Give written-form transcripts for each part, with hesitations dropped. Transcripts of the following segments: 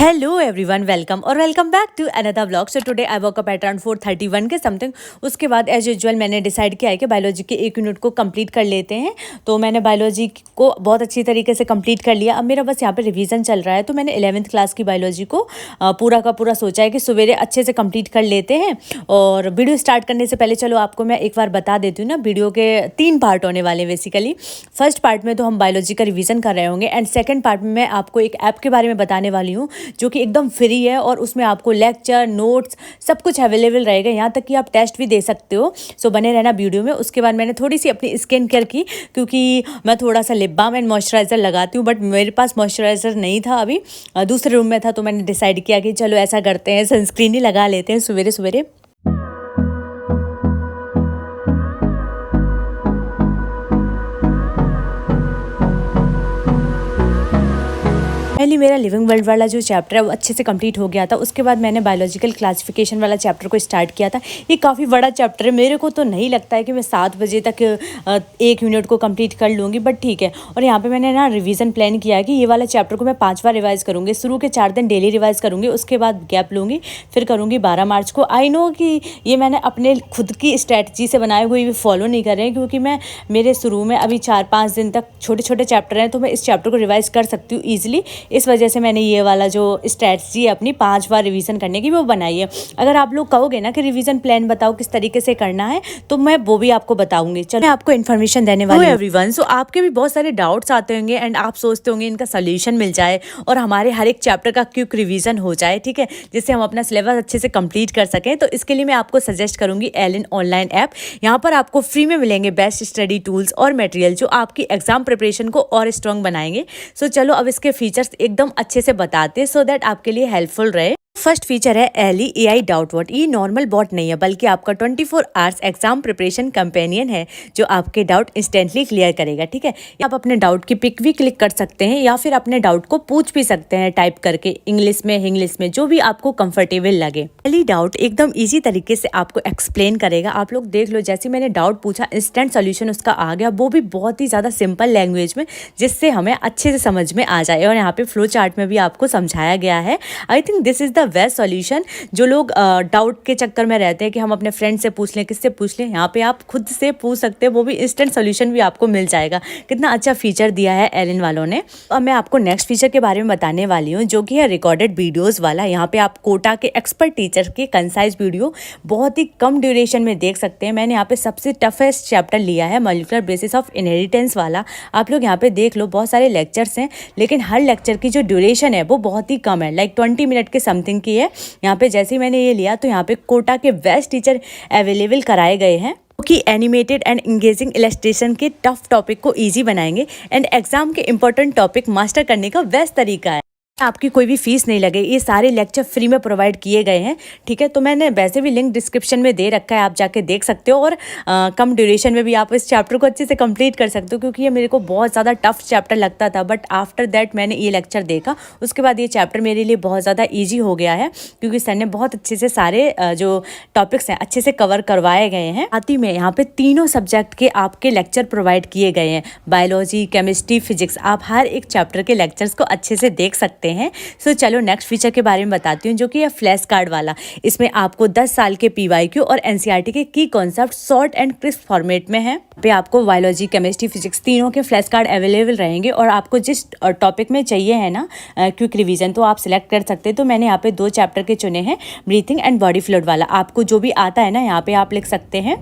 Hello everyone, welcome back to another vlog. So today I woke up at around 4:31 के something. उसके बाद as usual मैंने decide किया है कि बायोलॉजी के एक यूनिट को कंप्लीट कर लेते हैं। तो मैंने बायोलॉजी को बहुत अच्छी तरीके से कंप्लीट कर लिया। अब मेरा बस यहाँ पे रिवीजन चल रहा है। तो मैंने 11th क्लास की बायोलॉजी को पूरा का पूरा सोचा है कि सवेरे अच्छे से कंप्लीट कर लेते हैं। और वीडियो स्टार्ट करने से पहले चलो आपको मैं एक बार बता देती हूँ ना। वीडियो के 3 पार्ट होने वाले बेसिकली। फर्स्ट पार्ट में तो हम बायोलॉजी का रिवीजन कर रहे होंगे एंड सेकेंड पार्ट में मैं आपको एक ऐप के बारे में बताने वाली हूँ जो कि एकदम फ्री है और उसमें आपको लेक्चर नोट्स सब कुछ अवेलेबल रहेगा, यहाँ तक कि आप टेस्ट भी दे सकते हो। सो बने रहना वीडियो में। उसके बाद मैंने थोड़ी सी अपनी स्किन केयर की, क्योंकि मैं थोड़ा सा लिप बाम एंड मॉइस्चराइज़र लगाती हूँ, बट मेरे पास मॉइस्चराइज़र नहीं था, अभी दूसरे रूम में था। तो मैंने डिसाइड किया कि चलो ऐसा करते हैं, सनस्क्रीन ही लगा लेते हैं सवेरे सवेरे। पहले मेरा लिविंग वर्ल्ड वाला जो चैप्टर है वो अच्छे से कंप्लीट हो गया था। उसके बाद मैंने बायोलॉजिकल क्लासिफिकेशन वाला चैप्टर को स्टार्ट किया था। ये काफ़ी बड़ा चैप्टर है, मेरे को तो नहीं लगता है कि मैं 7 बजे तक एक यूनिट को कंप्लीट कर लूँगी, बट ठीक है। और यहाँ पे मैंने ना रिवीजन प्लान किया है कि ये वाला चैप्टर को मैं 5 बार रिवाइज़ करूँगी। शुरू के 4 दिन डेली रिवाइज़ करूँगी, उसके बाद गैप लूँगी, फिर करूँगी 12 मार्च को। आई नो कि ये मैंने अपने खुद की स्ट्रैटेजी से बनाए हुए भी फॉलो नहीं कर रहे हैं, क्योंकि मैं मेरे शुरू में अभी 4-5 दिन तक छोटे छोटे चैप्टर हैं, तो मैं इस चैप्टर को रिवाइज़ कर सकती हूँ ईजिली। इस वजह से मैंने ये वाला जो स्ट्रैटेजी है अपनी 5 बार रिवीजन करने की वो बनाई है। अगर आप लोग कहोगे ना कि रिवीजन प्लान बताओ किस तरीके से करना है, तो मैं वो भी आपको बताऊंगी। चलो मैं आपको इन्फॉर्मेशन देने वाली हूँ एवरीवन। सो आपके भी बहुत सारे डाउट्स आते होंगे एंड आप सोचते होंगे इनका सोल्यूशन मिल जाए और हमारे हर एक चैप्टर का क्विक रिवीजन हो जाए, ठीक है, जिससे हम अपना सिलेबस अच्छे से कंप्लीट कर सकें। तो इसके लिए मैं आपको सजेस्ट करूंगी एलिन ऑनलाइन ऐप। यहाँ पर आपको फ्री में मिलेंगे बेस्ट स्टडी टूल्स और मटेरियल जो आपकी एग्जाम प्रिपरेशन को और स्ट्रॉन्ग बनाएंगे। सो चलो अब इसके फीचर्स एकदम अच्छे से बताते हैं सो दैट आपके लिए हेल्पफुल रहे। फर्स्ट फीचर है एली AI डाउट वॉट। ये नॉर्मल बॉट नहीं है, बल्कि आपका 24 आवर्स एग्जाम प्रिपरेशन कंपेनियन है जो आपके डाउट इंस्टेंटली क्लियर करेगा, ठीक है। आप अपने डाउट की पिक भी क्लिक कर सकते हैं या फिर अपने डाउट को पूछ भी सकते हैं टाइप करके, इंग्लिश में जो भी आपको कंफर्टेबल लगे। एली डाउट एकदम ईजी तरीके से आपको एक्सप्लेन करेगा। आप लोग देख लो, जैसे मैंने डाउट पूछा इंस्टेंट सोल्यूशन उसका आ गया, वो भी बहुत ही ज़्यादा सिंपल लैंग्वेज में, जिससे हमें अच्छे से समझ में आ जाए। और यहाँ पे फ्लो चार्ट में भी आपको समझाया गया है। I think this is the best solution. जो लोग डाउट के चक्कर में रहते हैं कि हम अपने फ्रेंड से पूछ लें, किससे पूछ लें, यहाँ पे आप खुद से पूछ सकते हैं, वो भी इंस्टेंट सॉल्यूशन भी आपको मिल जाएगा। कितना अच्छा फीचर दिया है एलिन वालों ने। अब मैं आपको नेक्स्ट फीचर के बारे में बताने वाली हूँ, जो कि है रिकॉर्डेड वीडियोस वाला। यहाँ पे आप कोटा के एक्सपर्ट टीचर के कंसाइज वीडियो बहुत ही कम ड्यूरेशन में देख सकते हैं। मैंने यहाँ पे सबसे टफेस्ट चैप्टर लिया है मॉलिक्यूलर बेसिस ऑफ इनहेरिटेंस वाला। आप लोग यहाँ पे देख लो, बहुत सारे लेक्चर्स हैं, लेकिन हर लेक्चर की जो ड्यूरेशन है वो बहुत ही कम है, लाइक 20 मिनट के समथिंग की है। यहाँ पे जैसे ही मैंने ये लिया तो यहाँ पे कोटा के बेस्ट टीचर अवेलेबल कराए गए हैं, कि एनिमेटेड एंड इंगेजिंग इलस्ट्रेशन के टफ टॉपिक को इजी बनाएंगे एंड एग्जाम के इंपॉर्टेंट टॉपिक मास्टर करने का बेस्ट तरीका है। आपकी कोई भी फीस नहीं लगे, ये सारे लेक्चर फ्री में प्रोवाइड किए गए हैं, ठीक है। तो मैंने वैसे भी लिंक डिस्क्रिप्शन में दे रखा है, आप जाके देख सकते हो। और कम ड्यूरेशन में भी आप इस चैप्टर को अच्छे से कंप्लीट कर सकते हो, क्योंकि ये मेरे को बहुत ज़्यादा टफ चैप्टर लगता था। बट आफ्टर दैट मैंने ये लेक्चर देखा, उसके बाद ये चैप्टर मेरे लिए बहुत ज़्यादा ईजी हो गया है, क्योंकि सर ने बहुत अच्छे से सारे जो टॉपिक्स हैं अच्छे से कवर करवाए गए हैं। साथ ही में यहाँ पे तीनों सब्जेक्ट के आपके लेक्चर प्रोवाइड किए गए हैं, बायोलॉजी, केमिस्ट्री, फिजिक्स। आप हर एक चैप्टर के लेक्चर्स को अच्छे से देख सकते हैं। सो चलो नेक्स्ट फीचर के बारे में बताती हूँ, जो कि है फ्लैश कार्ड वाला। इसमें आपको 10 साल के PYQ और NCERT के की concept short and crisp format में है। पे आपको बायोलॉजी, केमिस्ट्री, फिजिक्स तीनों के फ्लैश कार्ड अवेलेबल रहेंगे। और आपको जिस टॉपिक में चाहिए है ना क्विक रिवीजन, तो आप सिलेक्ट कर सकते हैं। तो मैंने यहाँ पे 2 चैप्टर के चुने हैं, ब्रीथिंग एंड बॉडी फ्लूइड वाला। आपको जो भी आता है ना, यहाँ पे आप लिख सकते हैं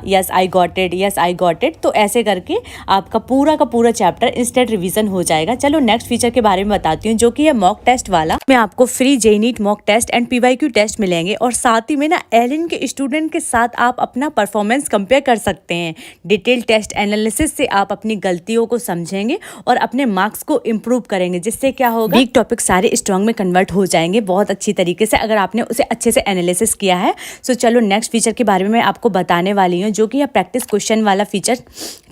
yes I got it, yes I got it. तो ऐसे करके आपका पूरा का पूरा चैप्टर इंस्टेंट रिवीजन हो जाएगा। चलो नेक्स्ट फीचर के बारे में बताती हूँ, जो कि है मॉक टेस्ट वाला। में आपको free JEE NEET mock test and PYQ test मिलेंगे। और साथ ही में ना एलिन के स्टूडेंट के साथ आप अपना परफॉर्मेंस कंपेयर कर सकते हैं। डिटेल टेस्ट एनालिसिस से आप अपनी गलतियों को समझेंगे और अपने मार्क्स को इम्प्रूव करेंगे, जिससे क्या होगा, वीक टॉपिक सारे स्ट्रॉन्ग में कन्वर्ट हो जाएंगे बहुत अच्छी तरीके से, अगर आपने उसे अच्छे से एनालिसिस किया है। सो चलो नेक्स्ट फीचर के बारे में मैं आपको बताने वाली हूँ, जो कि है प्रैक्टिस क्वेश्चन वाला फीचर,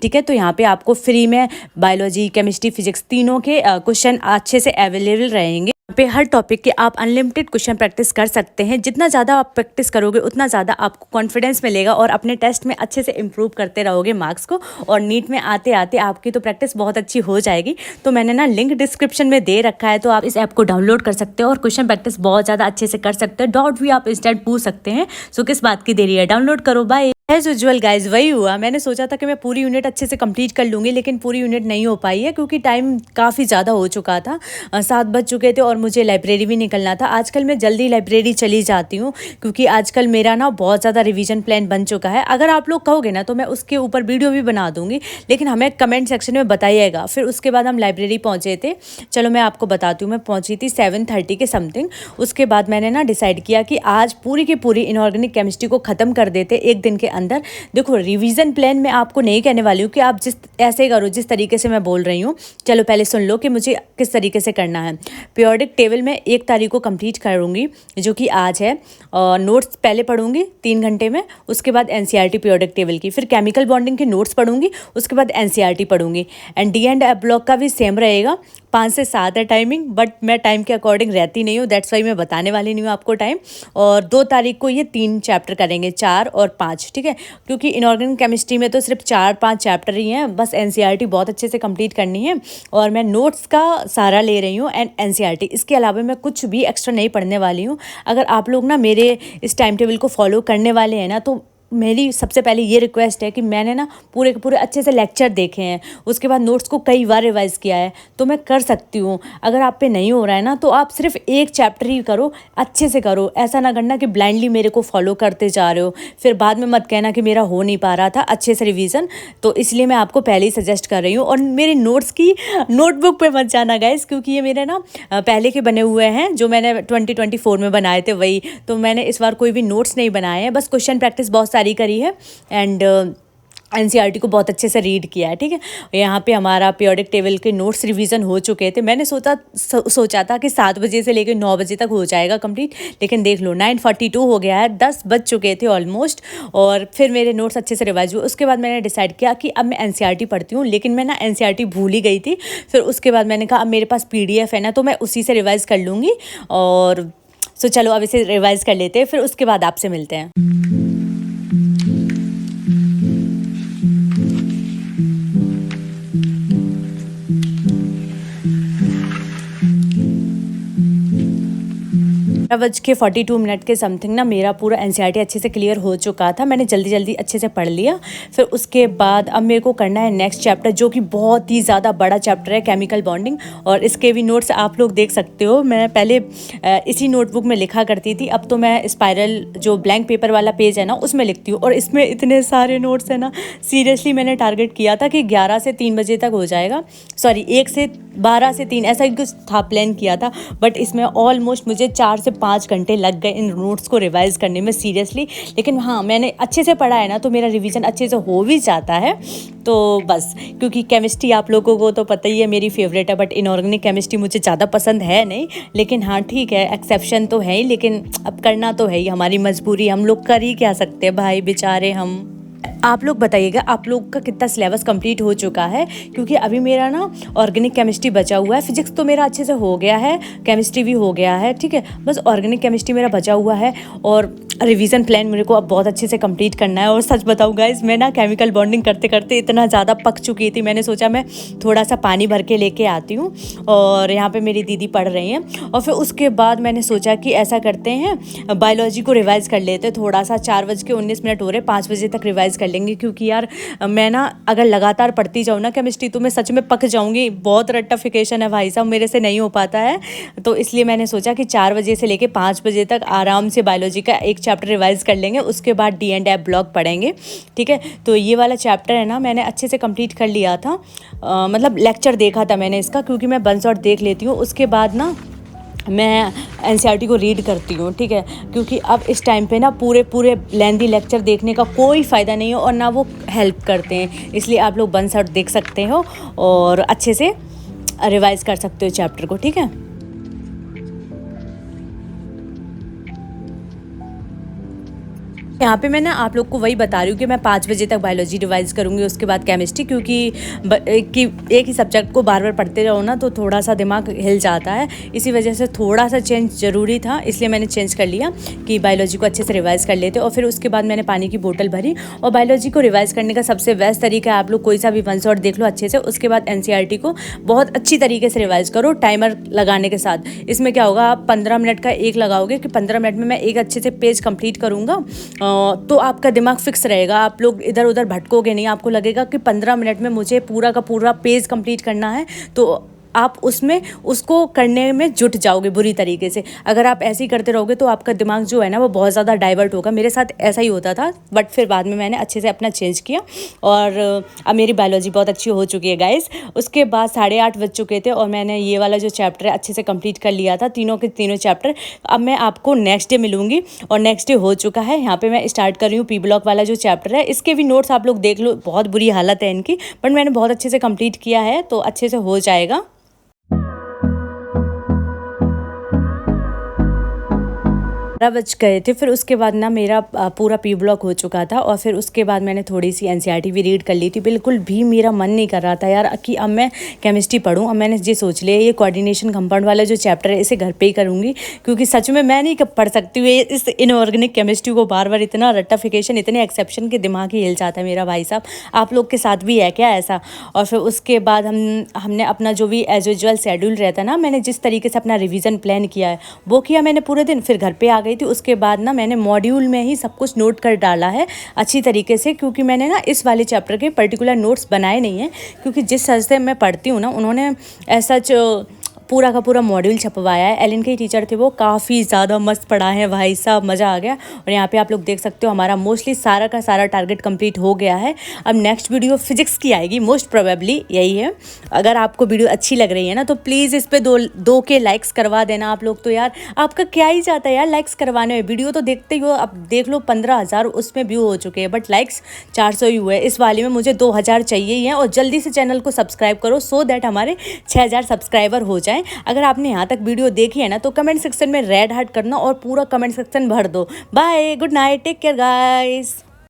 ठीक है। तो यहाँ पे आपको फ्री में बायोलॉजी, केमिस्ट्री, फिजिक्स तीनों के क्वेश्चन अच्छे से अवेलेबल रहेंगे। पे हर टॉपिक के आप अनलिमिटेड क्वेश्चन प्रैक्टिस कर सकते हैं। जितना ज़्यादा आप प्रैक्टिस करोगे उतना ज़्यादा आपको कॉन्फिडेंस मिलेगा और अपने टेस्ट में अच्छे से इंप्रूव करते रहोगे मार्क्स को, और नीट में आते आते आपकी तो प्रैक्टिस बहुत अच्छी हो जाएगी। तो मैंने ना लिंक डिस्क्रिप्शन में दे रखा है, तो आप इस ऐप को डाउनलोड कर सकते हो और क्वेश्चन प्रैक्टिस बहुत ज़्यादा अच्छे से कर सकते हो। डाउट भी आप इंस्टेंट पूछ सकते हैं। सो किस बात की देरी है, डाउनलोड करो। बाय। एज यूजुअल गाइज वही हुआ, मैंने सोचा था कि मैं पूरी यूनिट अच्छे से कंप्लीट कर लूँगी, लेकिन पूरी यूनिट नहीं हो पाई है क्योंकि टाइम काफ़ी ज़्यादा हो चुका था। 7 बज चुके थे और मुझे लाइब्रेरी भी निकलना था। आजकल मैं जल्दी लाइब्रेरी चली जाती हूँ क्योंकि आजकल मेरा ना बहुत ज़्यादा रिवीजन प्लान बन चुका है। अगर आप लोग कहोगे ना तो मैं उसके ऊपर वीडियो भी बना दूँगी, लेकिन हमें कमेंट सेक्शन में बताइएगा। फिर उसके बाद हम लाइब्रेरी पहुँचे थे। चलो मैं आपको बताती हूँ, मैं पहुँची थी 7:30 के समथिंग। उसके बाद मैंने ना डिसाइड किया कि आज पूरी की पूरी इनऑर्गेनिक केमिस्ट्री को ख़त्म कर देते एक दिन के अंदर। देखो रिवीजन प्लान मैं आपको नहीं कहने वाली हूँ कि आप जिस ऐसे करो जिस तरीके से मैं बोल रही हूँ। चलो पहले सुन लो कि मुझे किस तरीके से करना है। पीरियोडिक टेबल में 1 तारीख को कंप्लीट करूँगी, जो कि आज है। नोट्स पहले पढ़ूंगी 3 घंटे में, उसके बाद एनसीईआरटी पीरियोडिक टेबल की, फिर केमिकल बॉन्डिंग के नोट्स पढ़ूंगी, उसके बाद एनसीईआरटी पढ़ूंगी। And D and F block का भी सेम रहेगा, 5 से 7 है टाइमिंग, बट मैं टाइम के अकॉर्डिंग रहती नहीं हूँ, दैट्स वाई मैं बताने वाली नहीं हूँ आपको टाइम। और 2 तारीख को ये 3 चैप्टर करेंगे, 4 और 5, ठीक है, क्योंकि इनऑर्गेनिक केमिस्ट्री में तो सिर्फ 4-5 चैप्टर ही हैं, बस एनसीईआरटी बहुत अच्छे से कंप्लीट करनी है और मैं नोट्स का सहारा ले रही हूँ एंड एनसीईआरटी। इसके अलावा मैं कुछ भी एक्स्ट्रा नहीं पढ़ने वाली हूँ। अगर आप लोग ना मेरे इस टाइम टेबल को फॉलो करने वाले हैं ना, तो मेरी सबसे पहले ये रिक्वेस्ट है कि मैंने ना पूरे के पूरे अच्छे से लेक्चर देखे हैं, उसके बाद नोट्स को कई बार रिवाइज़ किया है, तो मैं कर सकती हूँ। अगर आप पे नहीं हो रहा है ना तो आप सिर्फ एक चैप्टर ही करो, अच्छे से करो। ऐसा ना करना कि ब्लाइंडली मेरे को फॉलो करते जा रहे हो, फिर बाद में मत कहना कि मेरा हो नहीं पा रहा था अच्छे से रिवीजन। तो इसलिए मैं आपको पहले ही सजेस्ट कर रही हूँ। और मेरे नोट्स की नोटबुक पे मत जाना गाइस, क्योंकि ये मेरे ना पहले के बने हुए हैं जो मैंने 2024 में बनाए थे वही। तो मैंने इस बार कोई भी नोट्स नहीं बनाए हैं, बस क्वेश्चन प्रैक्टिस बहुत सारी करी है एंड एनसीईआरटी को बहुत अच्छे से रीड किया है, ठीक है। यहाँ पे हमारा पीरियोडिक टेबल के नोट्स रिवीजन हो चुके थे। मैंने सोचा था कि 7 बजे से लेकर 9 बजे तक हो जाएगा कंप्लीट, लेकिन देख लो 9:42 हो गया है, 10 बज चुके थे ऑलमोस्ट। और फिर मेरे नोट्स अच्छे से रिवाइज हुए। उसके बाद मैंने डिसाइड किया कि अब मैं एनसीईआरटी पढ़ती हूँ, लेकिन मैं ना एनसीईआरटी भूल ही गई थी। फिर उसके बाद मैंने कहा अब मेरे पास PDF है ना, तो मैं उसी से रिवाइज़ कर लूँगी। और चलो अब इसे रिवाइज़ कर लेते हैं, फिर उसके बाद आपसे मिलते हैं। बज के 42 मिनट के समथिंग ना मेरा पूरा एनसीईआरटी अच्छे से क्लियर हो चुका था। मैंने जल्दी जल्दी अच्छे से पढ़ लिया। फिर उसके बाद अब मेरे को करना है नेक्स्ट चैप्टर, जो कि बहुत ही ज़्यादा बड़ा चैप्टर है, केमिकल बॉन्डिंग। और इसके भी नोट्स आप लोग देख सकते हो। मैं पहले इसी नोटबुक में लिखा करती थी, अब तो मैं स्पाइरल जो ब्लैंक पेपर वाला पेज है ना उसमें लिखती हूँ। और इसमें इतने सारे नोट्स हैं ना, सीरियसली मैंने टारगेट किया था कि 11 से 3 बजे तक हो जाएगा, सॉरी 1 से 12 से 3 ऐसा ही कुछ था, प्लान किया था। बट इसमें ऑलमोस्ट मुझे 4 से 5 घंटे लग गए इन नोट्स को रिवाइज़ करने में सीरियसली। लेकिन हाँ, मैंने अच्छे से पढ़ा है ना, तो मेरा रिवीजन अच्छे से हो भी जाता है। तो बस, क्योंकि केमिस्ट्री आप लोगों को तो पता ही है मेरी फेवरेट है, बट इनऑर्गेनिक केमिस्ट्री मुझे ज़्यादा पसंद है नहीं। लेकिन हाँ ठीक है, एक्सेप्शन तो है ही, लेकिन अब करना तो है ही, हमारी मजबूरी, हम लोग कर ही क्या सकते हैं भाई बेचारे हम। आप लोग बताइएगा आप लोग का कितना सिलेबस कंप्लीट हो चुका है, क्योंकि अभी मेरा ना ऑर्गेनिक केमिस्ट्री बचा हुआ है। फिजिक्स तो मेरा अच्छे से हो गया है, केमिस्ट्री भी हो गया है, ठीक है, बस ऑर्गेनिक केमिस्ट्री मेरा बचा हुआ है। और रिवीजन प्लान मेरे को अब बहुत अच्छे से कंप्लीट करना है। और सच बताऊँ गाइस, मैं ना केमिकल बॉन्डिंग करते करते इतना ज़्यादा पक चुकी थी, मैंने सोचा मैं थोड़ा सा पानी भर के लेके आती हूँ। और यहाँ पे मेरी दीदी पढ़ रही हैं। और फिर उसके बाद मैंने सोचा कि ऐसा करते हैं, बायोलॉजी को रिवाइज़ कर लेते थोड़ा सा। 4:19 हो रहे, 5 बजे तक रिवाइज़ कर लेंगे, क्योंकि यार मैं ना अगर लगातार पढ़ती जाऊँ ना केमिस्ट्री, तो मैं सच में पक जाऊँगी। बहुत रट्टाफिकेशन है भाई साहब, मेरे से नहीं हो पाता है। तो इसलिए मैंने सोचा कि 4 बजे से लेके 5 बजे तक आराम से बायोलॉजी का एक चैप्टर रिवाइज़ कर लेंगे, उसके बाद डी एंड एफ ब्लॉक पढ़ेंगे, ठीक है। तो ये वाला चैप्टर है ना, मैंने अच्छे से कंप्लीट कर लिया था, मतलब लेक्चर देखा था मैंने इसका, क्योंकि मैं वन शॉट देख लेती हूँ, उसके बाद ना मैं एनसीईआरटी को रीड करती हूँ, ठीक है। क्योंकि अब इस टाइम पे ना पूरे लेंथी लेक्चर देखने का कोई फ़ायदा नहीं हो और ना वो हेल्प करते हैं, इसलिए आप लोग वन शॉट देख सकते हो और अच्छे से रिवाइज़ कर सकते हो चैप्टर को, ठीक है। यहाँ पे मैं ना आप लोग को वही बता रही हूँ कि मैं 5 बजे तक बायोलॉजी रिवाइज करूँगी, उसके बाद केमिस्ट्री, क्योंकि एक ही सब्जेक्ट को बार बार पढ़ते रहो ना तो थोड़ा सा दिमाग हिल जाता है। इसी वजह से थोड़ा सा चेंज ज़रूरी था, इसलिए मैंने चेंज कर लिया कि बायोलॉजी को अच्छे से रिवाइज़ कर लेते। और फिर उसके बाद मैंने पानी की बोतल भरी। और बायोलॉजी को रिवाइज़ करने का सबसे बेस्ट तरीका है, आप लोग कोई सा भी वन शॉट देख लो अच्छे से, उसके बाद NCERT को बहुत अच्छी तरीके से रिवाइज़ करो टाइमर लगाने के साथ। इसमें क्या होगा, आप 15 मिनट का एक लगाओगे कि 15 मिनट में मैं एक अच्छे से पेज कंप्लीट करूँगा, तो आपका दिमाग फिक्स रहेगा, आप लोग इधर उधर भटकोगे नहीं। आपको लगेगा कि 15 मिनट में मुझे पूरा का पूरा पेज कंप्लीट करना है, तो आप उसमें उसको करने में जुट जाओगे बुरी तरीके से। अगर आप ऐसे ही करते रहोगे तो आपका दिमाग जो है ना वो बहुत ज़्यादा डाइवर्ट होगा। मेरे साथ ऐसा ही होता था, बट फिर बाद में मैंने अच्छे से अपना चेंज किया और अब मेरी बायोलॉजी बहुत अच्छी हो चुकी है गाइस। उसके बाद 8:30 बज चुके थे और मैंने ये वाला जो चैप्टर है अच्छे से कंप्लीट कर लिया था, तीनों के तीनों चैप्टर। अब मैं आपको नेक्स्ट डे मिलूंगी और नेक्स्ट डे हो चुका है। यहाँ पे मैं स्टार्ट कर रही हूँ P ब्लॉक वाला जो चैप्टर है। इसके भी नोट्स आप लोग देख लो, बहुत बुरी हालत है इनकी, बट मैंने बहुत अच्छे से कंप्लीट किया है, तो अच्छे से हो जाएगा। 12 बज गए थे। फिर उसके बाद ना मेरा पूरा P ब्लॉक हो चुका था और फिर उसके बाद मैंने थोड़ी सी NCERT भी रीड कर ली थी। बिल्कुल भी मेरा मन नहीं कर रहा था यार कि अब मैं केमिस्ट्री पढूं। अब मैंने ये सोच लिया, ये कोऑर्डिनेशन कंपाउंड वाला जो चैप्टर है इसे घर पे ही करूँगी, क्योंकि सच में मैं नहीं पढ़ सकती हूँ इस इनऑर्गेनिक केमिस्ट्री को बार बार। इतना रट्टाफिकेशन, इतने एक्सेप्शन के दिमाग ही हिल जाता है मेरा भाई साहब। आप लोग के साथ भी है क्या ऐसा? और फिर उसके बाद हमने अपना जो भी एज यूजुअल शेड्यूल रहता है ना, मैंने जिस तरीके से अपना रिवीजन प्लान किया है वो किया मैंने पूरे दिन। फिर घर पे आ गई थी। उसके बाद ना मैंने मॉड्यूल में ही सब कुछ नोट कर डाला है अच्छी तरीके से, क्योंकि मैंने ना इस वाले चैप्टर के पर्टिकुलर नोट्स बनाए नहीं हैं, क्योंकि जिस सर से मैं पढ़ती हूँ ना उन्होंने ऐसा पूरा का पूरा मॉड्यूल छपवाया है। एलन के टीचर थे, वो काफ़ी ज़्यादा मस्त पढ़ाए हैं भाई साहब, मज़ा आ गया। और यहाँ पे आप लोग देख सकते हो हमारा मोस्टली सारा का सारा टारगेट कंप्लीट हो गया है। अब नेक्स्ट वीडियो फिजिक्स की आएगी, मोस्ट प्रोबेबली यही है। अगर आपको वीडियो अच्छी लग रही है ना तो प्लीज़ इस पर दो के लाइक्स करवा देना आप लोग। तो यार आपका क्या ही जाता है यार लाइक्स करवाने में, वीडियो तो देखते ही हो। अब देख लो 15,000 उसमें व्यू हो चुके हैं, बट लाइक्स 400 ही हुए। इस वाले में मुझे 2,000 चाहिए ही हैं। और जल्दी से चैनल को सब्सक्राइब करो सो दैट हमारे 6,000 सब्सक्राइबर हो जाएं। अगर आपने यहाँ तक वीडियो देखी है ना तो कमेंट सेक्शन में रेड हार्ट करना और पूरा कमेंट सेक्शन भर दो। Bye, good night, take care guys.